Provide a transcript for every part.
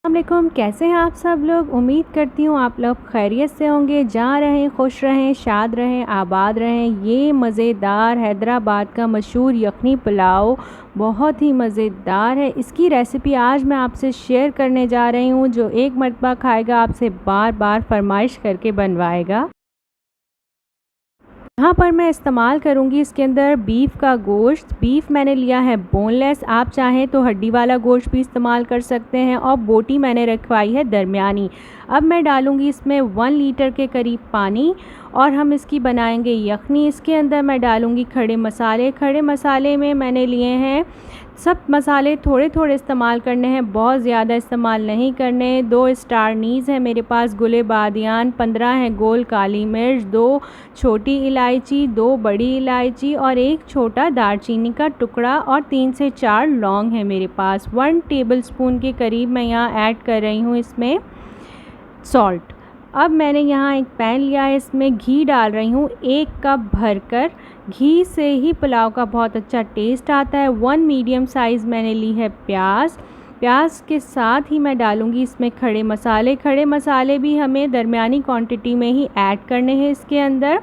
अस्सलामुअलैकुम, कैसे हैं आप सब लोग। उम्मीद करती हूँ आप लोग खैरियत से होंगे। जहाँ रहें खुश रहें, शाद रहें, आबाद रहें। ये मज़ेदार हैदराबाद का मशहूर यखनी पुलाव बहुत ही मज़ेदार है। इसकी रेसिपी आज मैं आपसे शेयर करने जा रही हूँ, जो एक मरतबा खाएगा आपसे बार बार फरमाइश करके बनवाएगा। यहाँ पर मैं इस्तेमाल करूँगी इसके अंदर बीफ का गोश्त। बीफ मैंने लिया है बोनलेस, आप चाहें तो हड्डी वाला गोश्त भी इस्तेमाल कर सकते हैं। और बोटी मैंने रखवाई है दरमियानी। अब मैं डालूँगी इसमें 1 लीटर के करीब पानी और हम इसकी बनाएंगे यखनी। इसके अंदर मैं डालूँगी खड़े मसाले। खड़े मसाले में मैंने लिए हैं, सब मसाले थोड़े थोड़े इस्तेमाल करने हैं, बहुत ज़्यादा इस्तेमाल नहीं करने। 2 स्टार नीज़ है मेरे पास, गुले बादियान, 15 है गोल काली मिर्च, 2 छोटी इलायची, 2 बड़ी इलायची और 1 छोटा दालचीनी का टुकड़ा और 3 से 4 लौंग है मेरे पास। 1 टेबलस्पून के करीब मैं यहाँ ऐड कर रही हूँ इसमें सॉल्ट। अब मैंने यहाँ एक पैन लिया है, इसमें घी डाल रही हूँ 1 कप भरकर। घी से ही पुलाव का बहुत अच्छा टेस्ट आता है। 1 मीडियम साइज़ मैंने ली है प्याज। प्याज के साथ ही मैं डालूँगी इसमें खड़े मसाले। खड़े मसाले भी हमें दरमियानी क्वांटिटी में ही ऐड करने हैं। इसके अंदर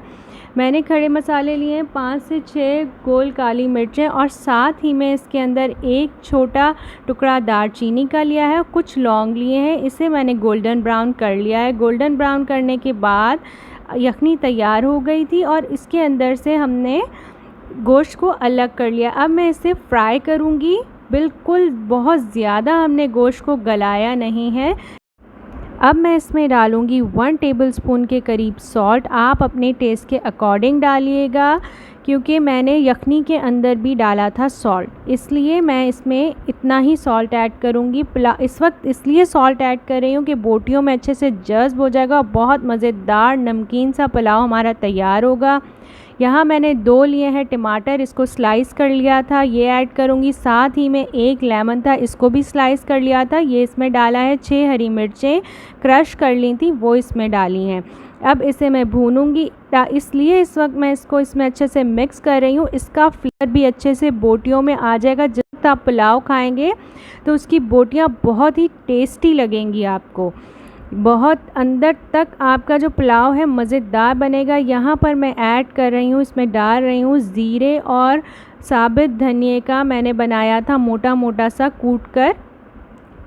मैंने खड़े मसाले लिए हैं 5 से 6 गोल काली मिर्चें और साथ ही में इसके अंदर 1 छोटा टुकड़ा दालचीनी का लिया है, कुछ लौंग लिए हैं। इसे मैंने गोल्डन ब्राउन कर लिया है। गोल्डन ब्राउन करने के बाद यखनी तैयार हो गई थी और इसके अंदर से हमने गोश्त को अलग कर लिया। अब मैं इसे फ्राई करूँगी, बिल्कुल बहुत ज़्यादा हमने गोश्त को गलाया नहीं है। अब मैं इसमें डालूँगी 1 टेबलस्पून के करीब सॉल्ट। आप अपने टेस्ट के अकॉर्डिंग डालिएगा, क्योंकि मैंने यखनी के अंदर भी डाला था सॉल्ट, इसलिए मैं इसमें इतना ही सॉल्ट ऐड करूँगी। इस वक्त इसलिए सॉल्ट ऐड कर रही हूँ कि बोटियों में अच्छे से जज़्ब हो जाएगा और बहुत मज़ेदार नमकीन सा पुलाव हमारा तैयार होगा। यहाँ मैंने 2 लिए हैं टमाटर, इसको स्लाइस कर लिया था, ये ऐड करूँगी। साथ ही में 1 लेमन था, इसको भी स्लाइस कर लिया था, ये इसमें डाला है। 6 हरी मिर्चें क्रश कर ली थी, वो इसमें डाली हैं। अब इसे मैं भूनूंगी, इसलिए इस वक्त मैं इसको इसमें अच्छे से मिक्स कर रही हूँ। इसका फ्लेवर भी अच्छे से बोटियों में आ जाएगा। जब आप पुलाव खाएंगे तो उसकी बोटियाँ बहुत ही टेस्टी लगेंगी आपको, बहुत अंदर तक आपका जो पुलाव है मज़ेदार बनेगा। यहाँ पर मैं ऐड कर रही हूँ, इसमें डाल रही हूँ ज़ीरे और साबित धनिए का मैंने बनाया था मोटा मोटा सा कूट कर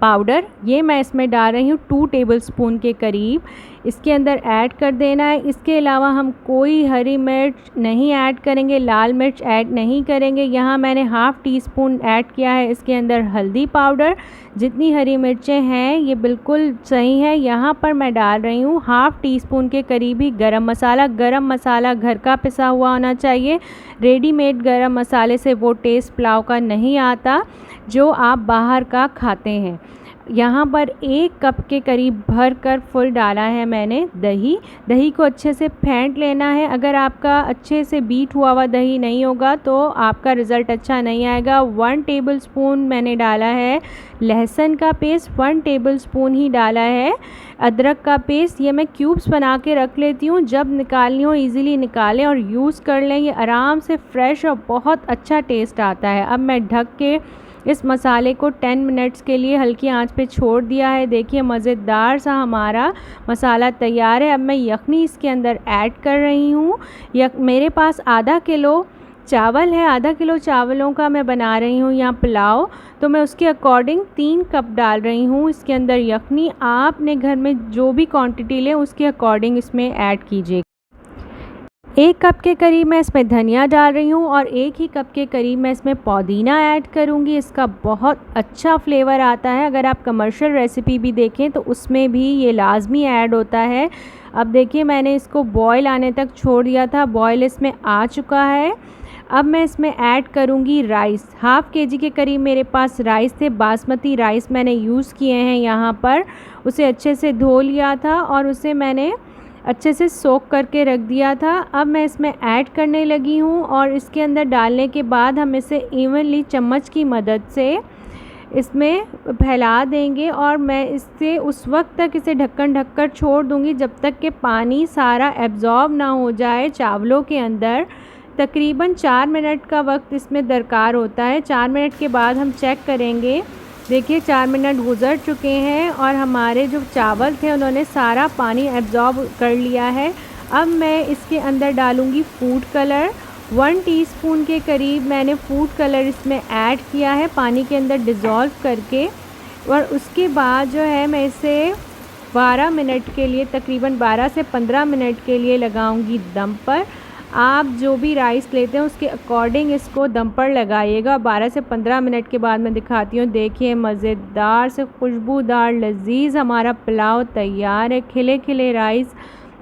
पाउडर, ये मैं इसमें डाल रही हूँ 2 टेबलस्पून के करीब। इसके अंदर ऐड कर देना है। इसके अलावा हम कोई हरी मिर्च नहीं ऐड करेंगे, लाल मिर्च ऐड नहीं करेंगे। यहाँ मैंने ½ टीस्पून ऐड किया है इसके अंदर हल्दी पाउडर। जितनी हरी मिर्चें हैं ये बिल्कुल सही है। यहाँ पर मैं डाल रही हूँ ½ टीस्पून के करीब ही गरम मसाला। गरम मसाला घर का पिसा हुआ होना चाहिए। रेडीमेड गरम मसाले से वो टेस्ट पुलाव का नहीं आता जो आप बाहर का खाते हैं। यहाँ पर 1 कप के करीब भर कर फुल डाला है मैंने दही। दही को अच्छे से फेंट लेना है। अगर आपका अच्छे से बीट हुआ हुआ दही नहीं होगा तो आपका रिज़ल्ट अच्छा नहीं आएगा। 1 टेबलस्पून मैंने डाला है लहसुन का पेस्ट, 1 टेबलस्पून ही डाला है अदरक का पेस्ट। ये मैं क्यूब्स बना के रख लेती हूँ, जब निकालनी हो इजीली निकालें और यूज़ कर लें। ये आराम से फ्रेश और बहुत अच्छा टेस्ट आता है। अब मैं ढक के इस मसाले को 10 मिनट्स के लिए हल्की आंच पे छोड़ दिया है। देखिए मज़ेदार सा हमारा मसाला तैयार है। अब मैं यखनी इसके अंदर ऐड कर रही हूँ। मेरे पास आधा किलो चावल है, आधा किलो चावलों का मैं बना रही हूँ यहाँ पुलाव, तो मैं उसके अकॉर्डिंग 3 कप डाल रही हूँ इसके अंदर यखनी। आपने घर में जो भी क्वांटिटी लें उसके अकॉर्डिंग इसमें ऐड कीजिए। 1 कप के करीब मैं इसमें धनिया डाल रही हूँ और 1 ही कप के करीब मैं इसमें पुदीना ऐड करूँगी। इसका बहुत अच्छा फ्लेवर आता है। अगर आप कमर्शियल रेसिपी भी देखें तो उसमें भी ये लाजमी ऐड होता है। अब देखिए मैंने इसको बॉयल आने तक छोड़ दिया था, बॉयल इसमें आ चुका है। अब मैं इसमें ऐड करूँगी राइस। ½ kg के करीब मेरे पास राइस थे, बासमती राइस मैंने यूज़ किए हैं यहाँ पर। उसे अच्छे से धो लिया था और उसे मैंने अच्छे से सोक करके रख दिया था। अब मैं इसमें ऐड करने लगी हूँ और इसके अंदर डालने के बाद हम इसे इवनली चम्मच की मदद से इसमें फैला देंगे और मैं इससे उस वक्त तक इसे ढक्कन ढककर छोड़ दूँगी जब तक कि पानी सारा एब्ज़ॉर्ब ना हो जाए चावलों के अंदर। तकरीबन 4 मिनट का वक्त इसमें दरकार होता है। 4 मिनट के बाद हम चेक करेंगे देखिए 4 मिनट गुज़र चुके हैं और हमारे जो चावल थे उन्होंने सारा पानी एब्ज़ॉर्ब कर लिया है। अब मैं इसके अंदर डालूँगी फूड कलर। 1 टीस्पून के करीब मैंने फूड कलर इसमें ऐड किया है पानी के अंदर डिज़ोल्व करके, और उसके बाद जो है मैं इसे 12 मिनट के लिए, तकरीबन 12 से 15 मिनट के लिए लगाऊंगी दम पर। आप जो भी राइस लेते हैं उसके अकॉर्डिंग इसको दम पर लगाइएगा। 12 से 15 मिनट के बाद मैं दिखाती हूँ। देखिए मज़ेदार से खुशबूदार लजीज हमारा पुलाव तैयार है। खिले खिले राइस,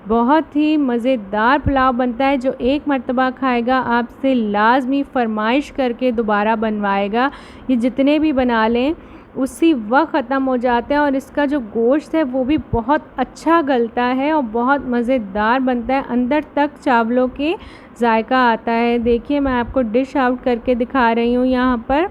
बहुत ही मज़ेदार पुलाव बनता है। जो एक मर्तबा खाएगा आपसे लाजमी फ़रमाइश करके दोबारा बनवाएगा। ये जितने भी बना लें उसी वक्त ख़त्म हो जाते हैं, और इसका जो गोश्त है वो भी बहुत अच्छा गलता है और बहुत मज़ेदार बनता है। अंदर तक चावलों के जायका आता है। देखिए मैं आपको डिश आउट करके दिखा रही हूँ। यहाँ पर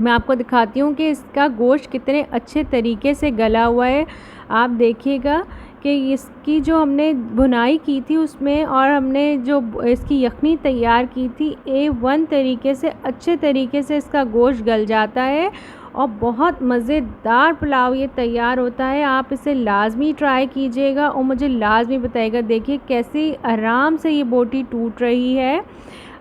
मैं आपको दिखाती हूँ कि इसका गोश्त कितने अच्छे तरीके से गला हुआ है। आप देखिएगा कि इसकी जो हमने भुनाई की थी उसमें, और हमने जो इसकी यखनी तैयार की थी, A1 तरीके से अच्छे तरीके से इसका गोश्त गल जाता है और बहुत मज़ेदार पुलाव ये तैयार होता है। आप इसे लाजमी ट्राई कीजिएगा और मुझे लाजमी बताइएगा। देखिए कैसे आराम से ये बोटी टूट रही है।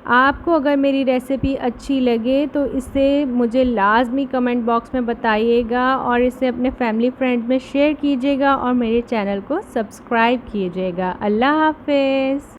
आपको अगर मेरी रेसिपी अच्छी लगे तो इसे मुझे लाजमी कमेंट बॉक्स में बताइएगा, और इसे अपने फैमिली फ्रेंड्स में शेयर कीजिएगा और मेरे चैनल को सब्सक्राइब कीजिएगा। अल्लाह हाफ़िज़।